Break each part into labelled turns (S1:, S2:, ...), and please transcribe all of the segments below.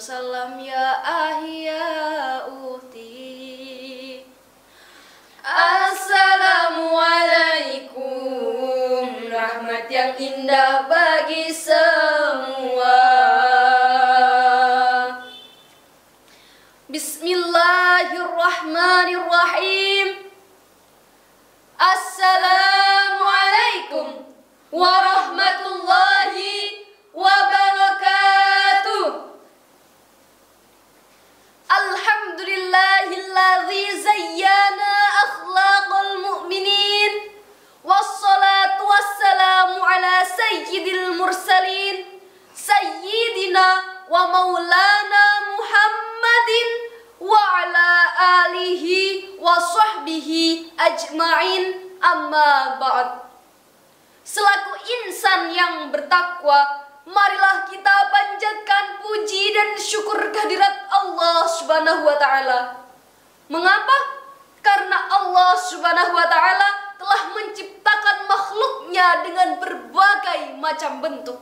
S1: salam ya ahya uhti. Assalamualaikum, rahmat yang indah bagi semua. Bismillahirrahmanirrahim. Assalamualaikum warahmatullahi wabarakatuh. Alhamdulillahilladzi zayyana akhlaqal mu'minin. Wassalatu wassalamu ala sayyidil mursalin, sayyidina wa maulana Muhammadin wa ala alihi wa sahbihi ajma'in, amma ba'd. Selaku insan yang bertakwa, marilah kita panjatkan puji dan syukur kehadirat Allah Subhanahu wa Ta'ala. Mengapa? Karena Allah Subhanahu wa Ta'ala telah menciptakan makhluknya dengan berbagai macam bentuk.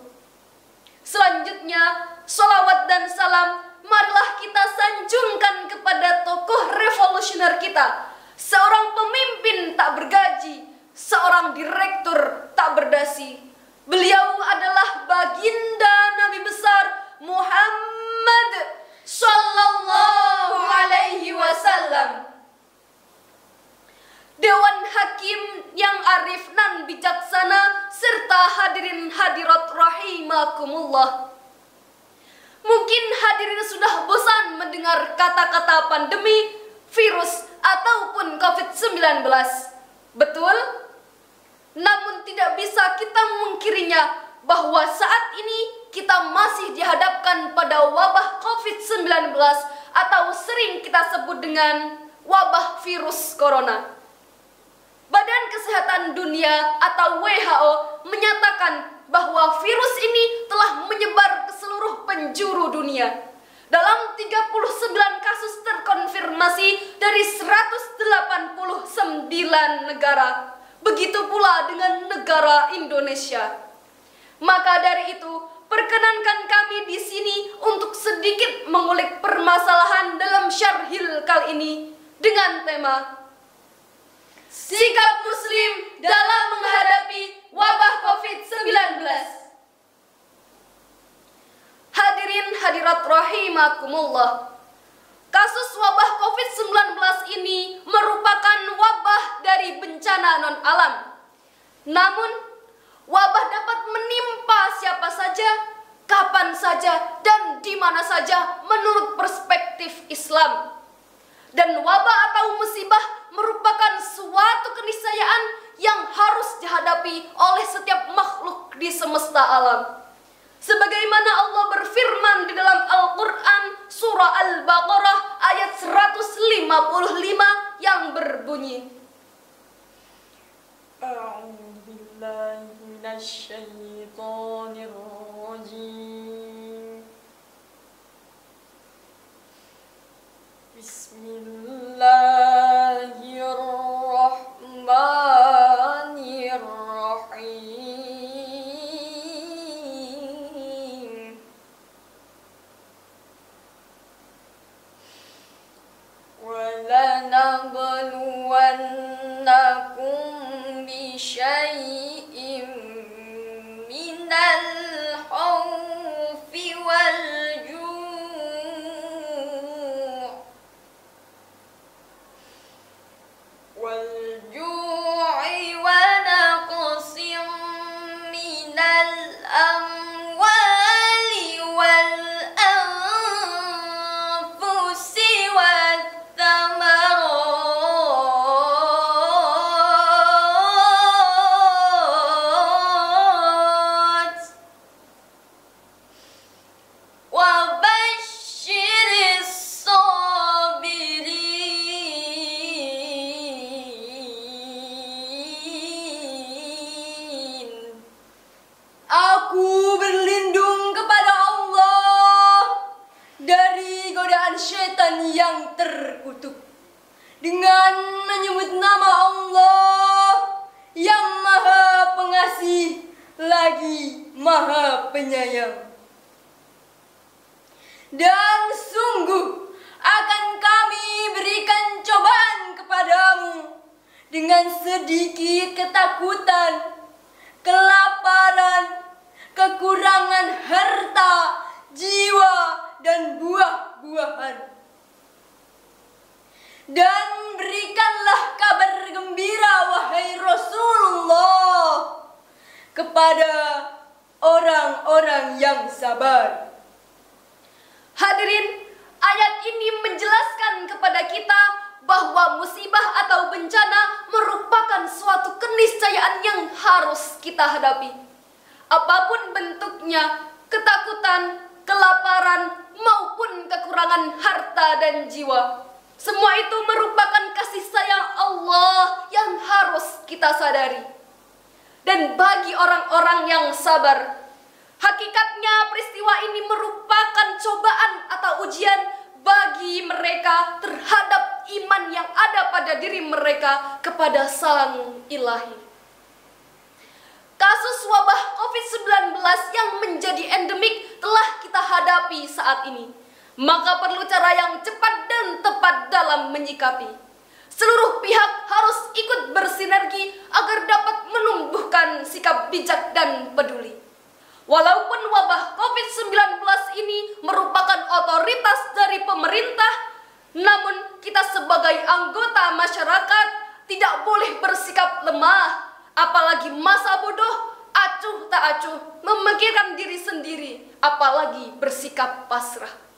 S1: Selanjutnya, sholawat dan salam marilah kita sanjungkan kepada tokoh revolusioner kita, seorang pemimpin tak bergaji, seorang direktur tak berdasi. Beliau adalah baginda Nabi besar Muhammad sallallahu alaihi wasallam. Dewan Hakim yang arif nan bijaksana serta hadirin hadirat rahimakumullah. Mungkin hadirin sudah bosan mendengar kata-kata pandemi, virus ataupun COVID-19. Betul? Namun tidak bisa kita memungkirinya bahwa saat ini kita masih dihadapkan pada wabah COVID-19 atau sering kita sebut dengan wabah virus corona. Badan Kesehatan Dunia atau WHO menyatakan bahwa virus ini telah menyebar ke seluruh penjuru dunia. Dalam 39 kasus terkonfirmasi dari 189 negara. Begitu pula dengan negara Indonesia. Maka dari itu, perkenankan kami di sini untuk sedikit mengulik permasalahan dalam syarhil kali ini dengan tema Sikap Muslim dalam menghadapi wabah COVID-19. Hadirin hadirat rahimakumullah. Kasus wabah COVID-19 ini merupakan wabah dari bencana non-alam. Namun, wabah dapat menimpa siapa saja, kapan saja, dan di mana saja menurut perspektif Islam. Dan wabah atau musibah merupakan suatu keniscayaan yang harus dihadapi oleh setiap makhluk di semesta alam. Sebagaimana Allah berfirman di dalam Al-Quran surah Al-Baqarah ayat 155 yang berbunyi,
S2: A'udzubillahi minasyaitonirrajim. Bismillahirrahmanirrahim. وَلَنَبْلُوَنَّكُمْ بِشَيْءٍ مِّنَ الْخَوْفِ وَالْجُوعِ وَنَقْصٍ مِّنَ الْأَمْوَالِ وَالْأَنفُسِ وَالثَّمَرَاتِ وَبَشِّرِ الصَّابِرِينَ.
S1: Aku berlindung kepada Allah dari godaan syaitan yang terkutuk dengan menyebut nama Allah yang Maha Pengasih lagi Maha Penyayang.
S3: Dan sungguh akan kami berikan cobaan kepadamu dengan sedikit ketakutan, kelaparan, kekurangan harta, jiwa, dan buah-buahan. Dan berikanlah kabar gembira, wahai Rasulullah, kepada orang-orang yang sabar.
S1: Hadirin, ayat ini menjelaskan kepada kita bahwa musibah atau bencana merupakan suatu keniscayaan yang harus kita hadapi. Apapun bentuknya, ketakutan, kelaparan, maupun kekurangan harta dan jiwa, semua itu merupakan kasih sayang Allah yang harus kita sadari. Dan bagi orang-orang yang sabar, hakikatnya peristiwa ini merupakan cobaan atau ujian bagi mereka terhadap iman yang ada pada diri mereka kepada Sang Ilahi. Kasus wabah COVID-19 yang menjadi endemik telah kita hadapi saat ini. Maka perlu cara yang cepat dan tepat dalam menyikapi. Seluruh pihak harus ikut bersinergi agar dapat menumbuhkan sikap bijak dan peduli. Walaupun wabah COVID-19 ini merupakan otoritas dari pemerintah, namun kita sebagai anggota masyarakat tidak boleh bersikap lemah, apalagi masa bodoh, acuh tak acuh, memikirkan diri sendiri, apalagi bersikap pasrah.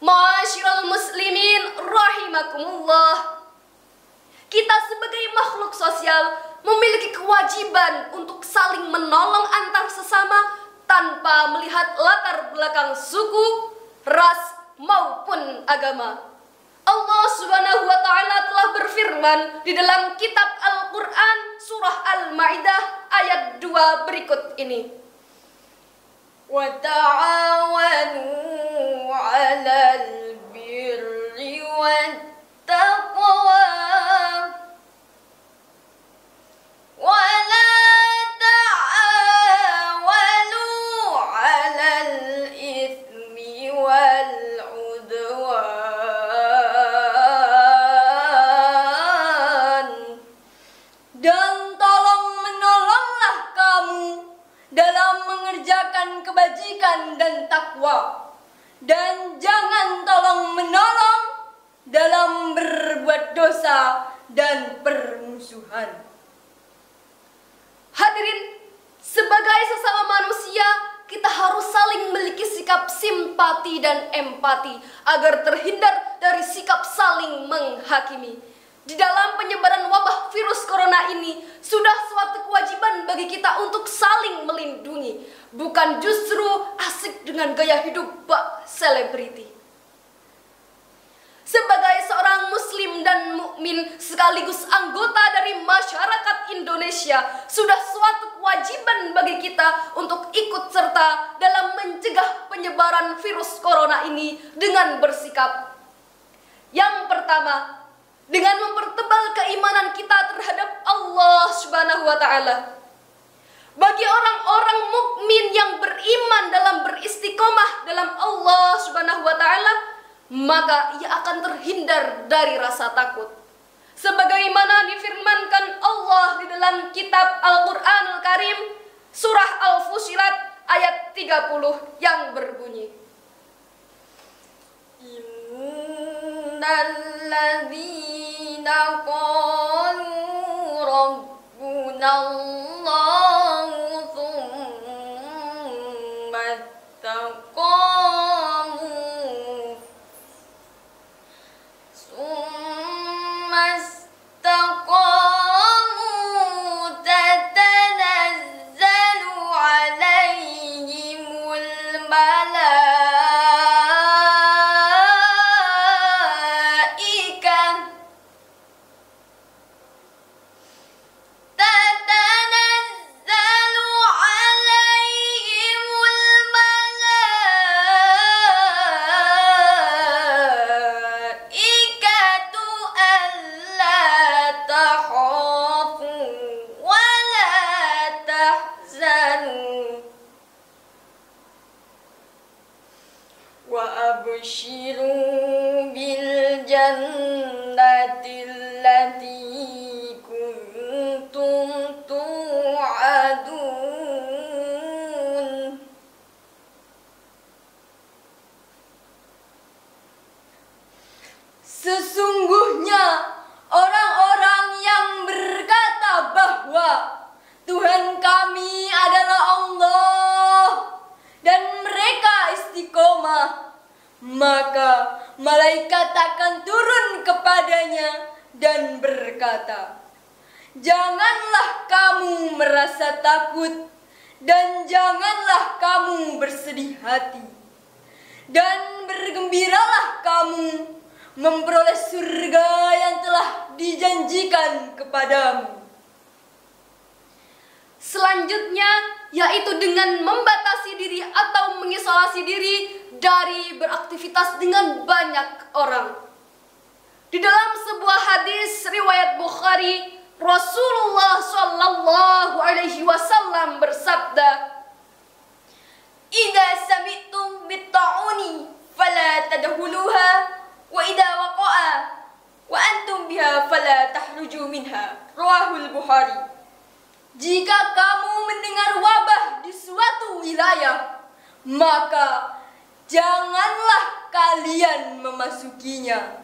S1: Ma'asyiral muslimin rahimakumullah. Kita sebagai makhluk sosial memiliki kewajiban untuk saling menolong antar sesama tanpa melihat latar belakang suku, ras, maupun agama. Allah Subhanahu wa taala telah berfirman di dalam kitab Al-Qur'an surah Al-Maidah ayat 2 berikut ini.
S2: Wa ta'awanu 'alal birri wat taqwa wa la ta'awanu 'alal itsmi wal 'udwan.
S3: Dan tolong menolonglah kamu dalam mengerjakan kebajikan dan takwa, dan jangan tolong menolong dalam berbuat dosa dan permusuhan.
S1: Hadirin, sebagai sesama manusia, kita harus saling memiliki sikap simpati dan empati agar terhindar dari sikap saling menghakimi. Di dalam penyebaran wabah virus corona ini, sudah suatu kewajiban bagi kita untuk saling melindungi, bukan justru asik dengan gaya hidup bak selebriti. Sebagai seorang muslim dan mukmin sekaligus anggota dari masyarakat Indonesia, sudah suatu kewajiban bagi kita untuk ikut serta dalam mencegah penyebaran virus corona ini dengan bersikap. Yang pertama, dengan mempertebal keimanan kita terhadap Allah Subhanahu wa taala. Bagi orang-orang mukmin yang beriman dalam beristiqomah dalam Allah Subhanahu wa taala, maka ia akan terhindar dari rasa takut. Sebagaimana difirmankan Allah di dalam kitab Al-Qur'anul Karim surah Al-Fussilat ayat 30 yang berbunyi,
S2: Innalladzina qalu rabbunallahu tsumma istaqamu tatanazzalu alaihimul وأبشروا بالجنة التي كنتم توعدون.
S3: Sesungguhnya orang-orang yang berkata bahwa Tuhan kami adalah Allah dan mereka istiqomah, maka malaikat akan turun kepadanya dan berkata, janganlah kamu merasa takut dan janganlah kamu bersedih hati, dan bergembiralah kamu memperoleh surga yang telah dijanjikan kepadamu.
S1: Selanjutnya, yaitu dengan membatasi diri atau mengisolasi diri dari beraktivitas dengan banyak orang. Di dalam sebuah hadis riwayat Bukhari, Rasulullah Shallallahu Alaihi Wasallam bersabda,
S2: "Idza sami'tum bit-ta'uni fala tadkhuluha, wa idza waqa'a wa antum biha fala tahruju minha." Rawahul Bukhari.
S3: Jika kamu mendengar wabah di suatu wilayah, maka janganlah kalian memasukinya.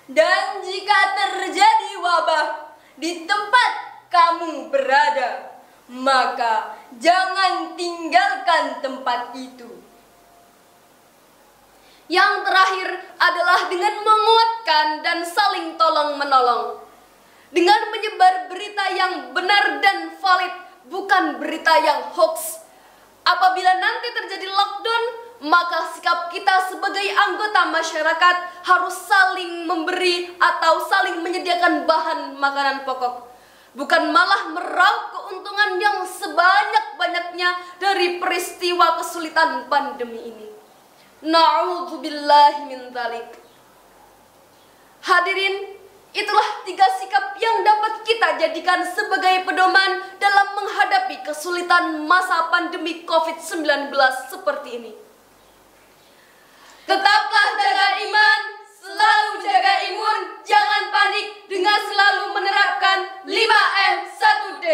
S3: Dan jika terjadi wabah di tempat kamu berada, maka jangan tinggalkan tempat itu.
S1: Yang terakhir adalah dengan menguatkan dan saling tolong-menolong. Dengan menyebar berita yang benar dan valid, bukan berita yang hoax. Apabila nanti terjadi lockdown, maka sikap kita sebagai anggota masyarakat harus saling memberi atau saling menyediakan bahan makanan pokok. Bukan malah meraup keuntungan yang sebanyak-banyaknya dari peristiwa kesulitan pandemi ini. Na'udzubillahi min dzalik. Hadirin, itulah 3 sikap yang dapat kita jadikan sebagai pedoman dalam menghadapi kesulitan masa pandemi COVID-19 seperti ini. Tetaplah jaga iman, selalu jaga imun, jangan panik dengan selalu menerapkan 5M 1D.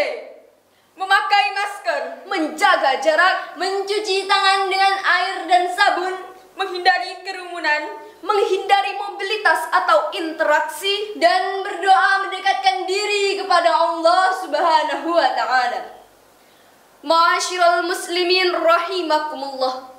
S2: Memakai masker,
S1: Menjaga jarak,
S3: Mencuci tangan dengan air dan sabun,
S2: menghindari kerumunan,
S1: menghindari mobilitas atau interaksi,
S3: dan berdoa mendekatkan diri kepada Allah Subhanahu wa Ta'ala.
S1: Ma'asyiral muslimin rahimakumullah.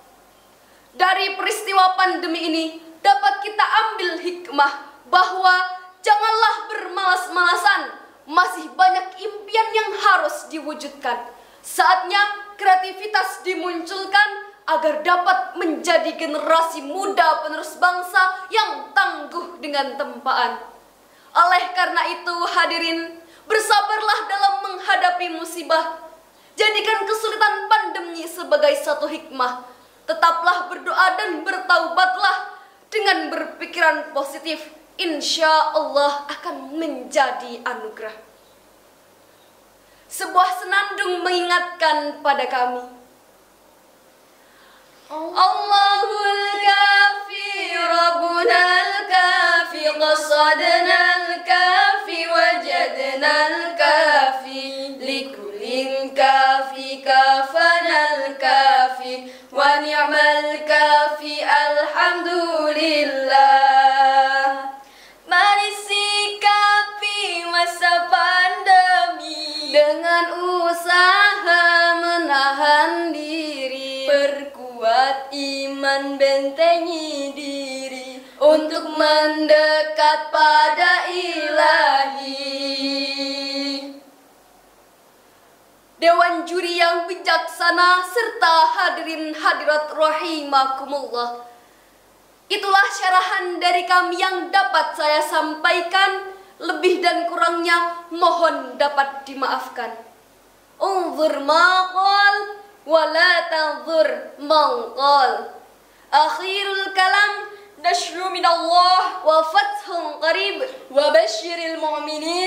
S1: Dari peristiwa pandemi ini dapat kita ambil hikmah bahwa janganlah bermalas-malasan. Masih banyak impian yang harus diwujudkan. Saatnya kreativitas dimunculkan agar dapat menjadi generasi muda penerus bangsa yang tangguh dengan tempaan. Oleh karena itu, hadirin, bersabarlah dalam menghadapi musibah. Jadikan kesulitan pandemi sebagai satu hikmah. Tetaplah berdoa dan bertaubatlah dengan berpikiran positif. Insya Allah akan menjadi anugerah. Sebuah senandung mengingatkan pada kami. Allahul kafi, Rabbunal kafi, qasadnal kafi, wajadnal kafi, likulil kafi, kafanal kafi, wa ni'mal kafi, alhamdulillah.
S2: mari sikapi masa pandemi
S1: Dengan usaha menahan diri,
S3: Perkuat iman, bentengi diri,
S1: untuk mendekat pada ilahi. Dewan juri yang bijaksana serta hadirin hadirat rahimakumullah, itulah syarahan dari kami yang dapat saya sampaikan. Lebih dan kurangnya mohon dapat dimaafkan. Unzur ma qal wa la tanzur man qal. Akhirul kalam
S2: nashru min Allah
S1: wa fathun qarib.
S3: wa basyiril mu'minin